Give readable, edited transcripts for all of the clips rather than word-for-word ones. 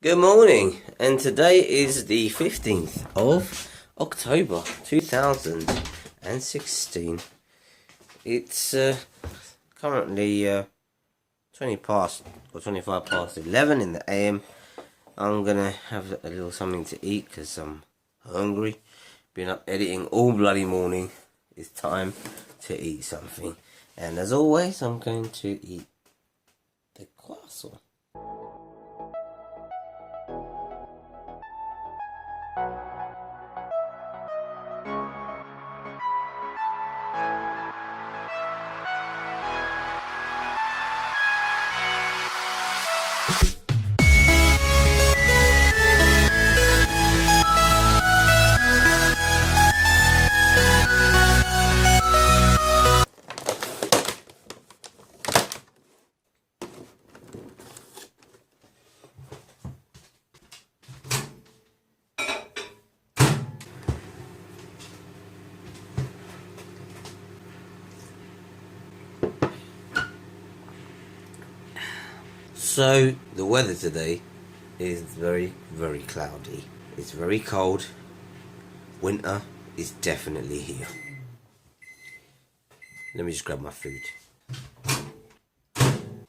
Good morning, and today is the 15th of October 2016. It's currently 20 past or 25 past 11 in the AM. I'm gonna have a little something to eat because I'm hungry. Been up editing all bloody morning. It's time to eat something, and as always, I'm going to eat the croissant. So, the weather today is very, very cloudy. It's very cold. Winter is definitely here. Let me just grab my food.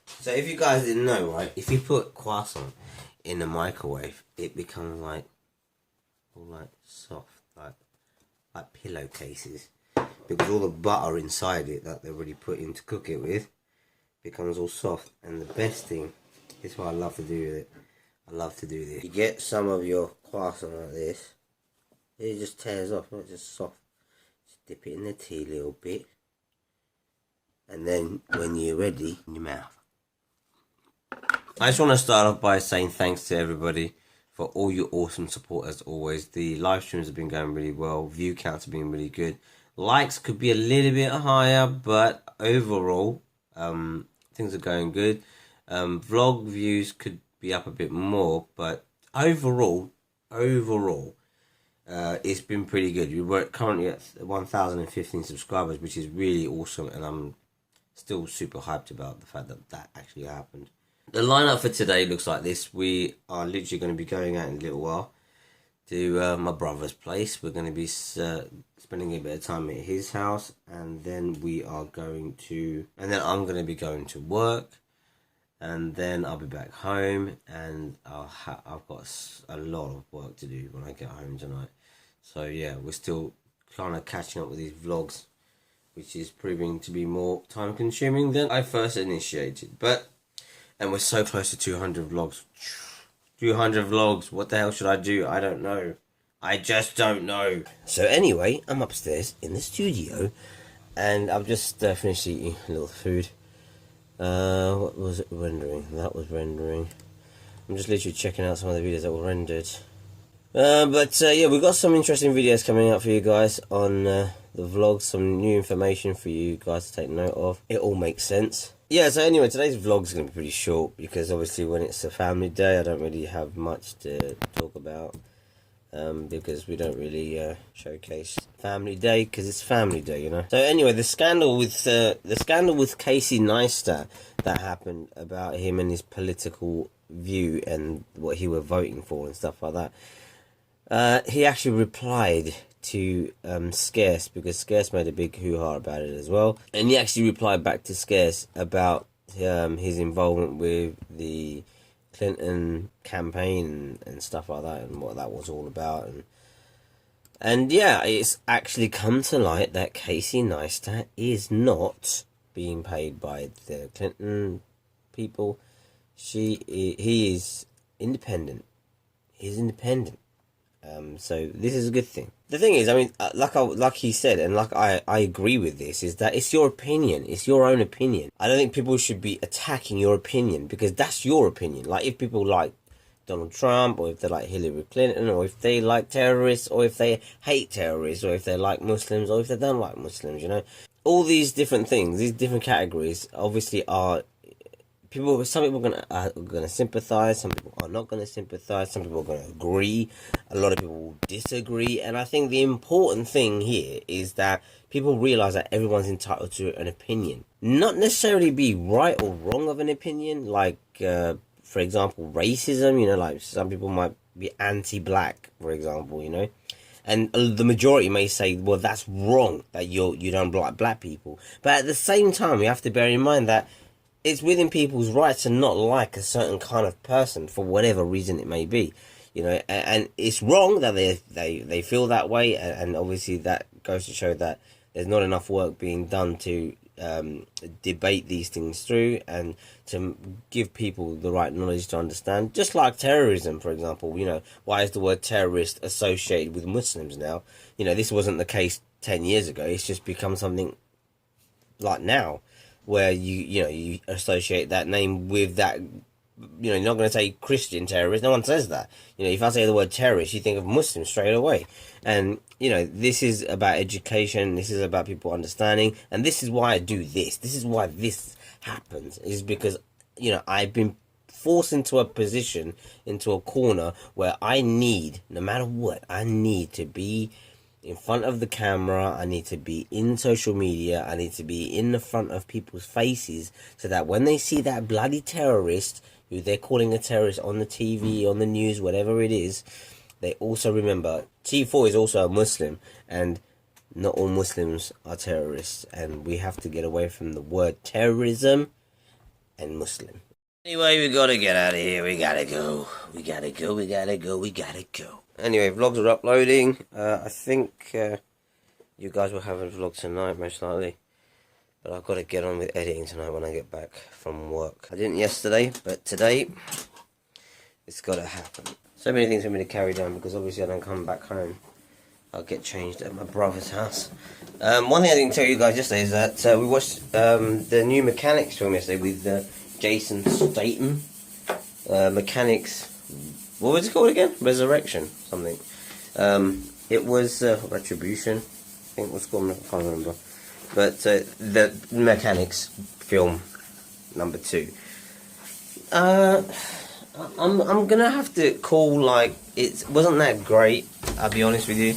So, if you guys didn't know, right, if you put croissant in the microwave, it becomes like soft, like pillowcases. Because all the butter inside it that they've already put in to cook it with becomes all soft. And the best thing, this is what I love to do with it. I love to do this. You get some of your croissant like this. It just tears off, not just soft. Just dip it in the tea a little bit. And then when you're ready, in your mouth. I just want to start off by saying thanks to everybody for all your awesome support as always. The live streams have been going really well. View counts have been really good. Likes could be a little bit higher, but overall, things are going good. Vlog views could be up a bit more, but overall, it's been pretty good. We're currently at 1,015 subscribers, which is really awesome, and I'm still super hyped about the fact that that actually happened. The lineup for today looks like this. We are literally going to be going out in a little while to my brother's place. We're going to be spending a bit of time at his house, and then I'm going to be going to work. And then I'll be back home, and I've got a lot of work to do when I get home tonight. So yeah, we're still kind of catching up with these vlogs, which is proving to be more time consuming than I first initiated. And we're so close to 200 vlogs. 200 vlogs, what the hell should I do? I don't know. I just don't know. So anyway, I'm upstairs in the studio, and I've just finished eating a little food. What was it rendering? That was rendering. I'm just literally checking out some of the videos that were rendered. Yeah, we've got some interesting videos coming out for you guys on the vlog. Some new information for you guys to take note of. It all makes sense. Yeah, so anyway, today's vlog is going to be pretty short because obviously when it's a family day, I don't really have much to talk about. Because we don't really showcase family day because it's family day, you know. So anyway, the scandal with Casey Neistat that happened about him and his political view and what he were voting for and stuff like that. He actually replied to Scarce, because Scarce made a big hoo-ha about it as well, and he actually replied back to Scarce about his involvement with the Clinton campaign and stuff like that, and what that was all about, and yeah, it's actually come to light that Casey Neistat is not being paid by the Clinton people. He is independent. He's independent. So this is a good thing. The thing is, I mean, like he said, and like I agree with this, is that it's your opinion. It's your own opinion. I don't think people should be attacking your opinion, because that's your opinion. Like, if people like Donald Trump, or if they like Hillary Clinton, or if they like terrorists, or if they hate terrorists, or if they like Muslims, or if they don't like Muslims, you know, all these different things, these different categories, obviously are people. Some people are gonna sympathize. Some people are not gonna sympathize. Some people are gonna agree. A lot of people will disagree. And I think the important thing here is that people realize that everyone's entitled to an opinion. Not necessarily be right or wrong of an opinion. Like, for example, racism. You know, like some people might be anti-black, for example. You know, and the majority may say, well, that's wrong that you don't like black people. But at the same time, you have to bear in mind that it's within people's rights to not like a certain kind of person for whatever reason it may be. You know, and it's wrong that they feel that way, and obviously that goes to show that there's not enough work being done to debate these things through and to give people the right knowledge to understand. Just like terrorism, for example, you know, why is the word terrorist associated with Muslims now? You know, this wasn't the case 10 years ago. It's just become something like now, where you associate that name with that. You know, you're not going to say Christian terrorist. No one says that. You know, if I say the word terrorist, you think of Muslims straight away. And, you know, this is about education. This is about people understanding. And this is why I do this. This is why this happens. Is because, you know, I've been forced into a position, into a corner where I need, no matter what, I need to be in front of the camera. I need to be in social media. I need to be in the front of people's faces so that when they see that bloody terrorist who they're calling a terrorist on the TV, on the news, whatever it is, they also remember T4 is also a Muslim, and not all Muslims are terrorists, and we have to get away from the word terrorism and Muslim. Anyway, we gotta get out of here. We gotta go. We gotta go. We gotta go. We gotta go. Anyway, vlogs are uploading. I think you guys will have a vlog tonight, most likely. But I've got to get on with editing tonight when I get back from work. I didn't yesterday, but today it's got to happen. So many things for me to carry down because obviously I don't come back home. I'll get changed at my brother's house. One thing I didn't tell you guys yesterday is that we watched the new Mechanics film yesterday with Jason Statham. Mechanics, what was it called again? Resurrection, something. It was Retribution, I think it was called, I can't remember. But the Mechanics film number 2. I'm gonna have to call, like, it wasn't that great, I'll be honest with you.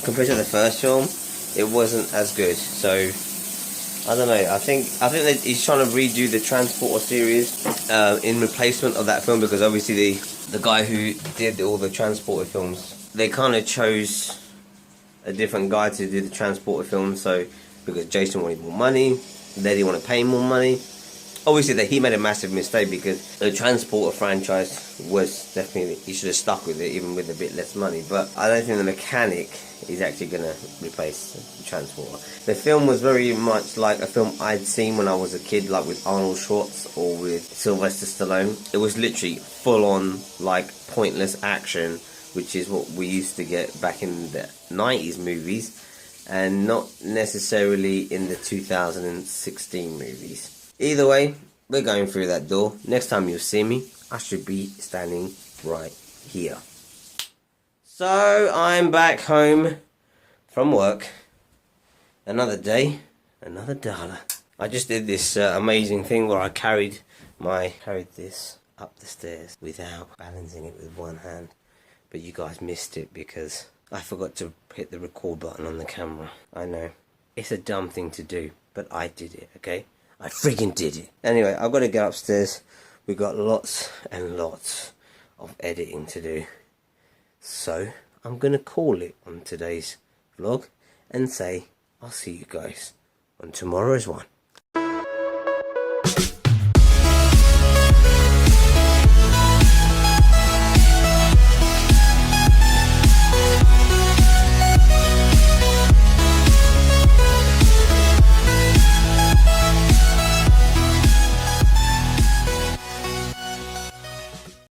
Compared to the first film, it wasn't as good. So I don't know. I think that he's trying to redo the Transporter series in replacement of that film, because obviously the guy who did all the Transporter films, they kind of chose a different guy to do the Transporter films. So because Jason wanted more money, they didn't want to pay more money. Obviously, he made a massive mistake, because the Transporter franchise was definitely, he should have stuck with it even with a bit less money. But I don't think the Mechanic is actually going to replace the Transporter. The film was very much like a film I'd seen when I was a kid, like with Arnold Schwarzenegger or with Sylvester Stallone. It was literally full on, like, pointless action, which is what we used to get back in the 90s movies, and not necessarily in the 2016 movies. Either way, we're going through that door. Next time you see me, I should be standing right here. So, I'm back home from work. Another day, another dollar. I just did this amazing thing where I carried this up the stairs without balancing it with one hand. But you guys missed it because I forgot to hit the record button on the camera. I know. It's a dumb thing to do, but I did it, okay? I freaking did it. Anyway, I've got to get upstairs. We've got lots and lots of editing to do. So, I'm going to call it on today's vlog and say, I'll see you guys on tomorrow's one.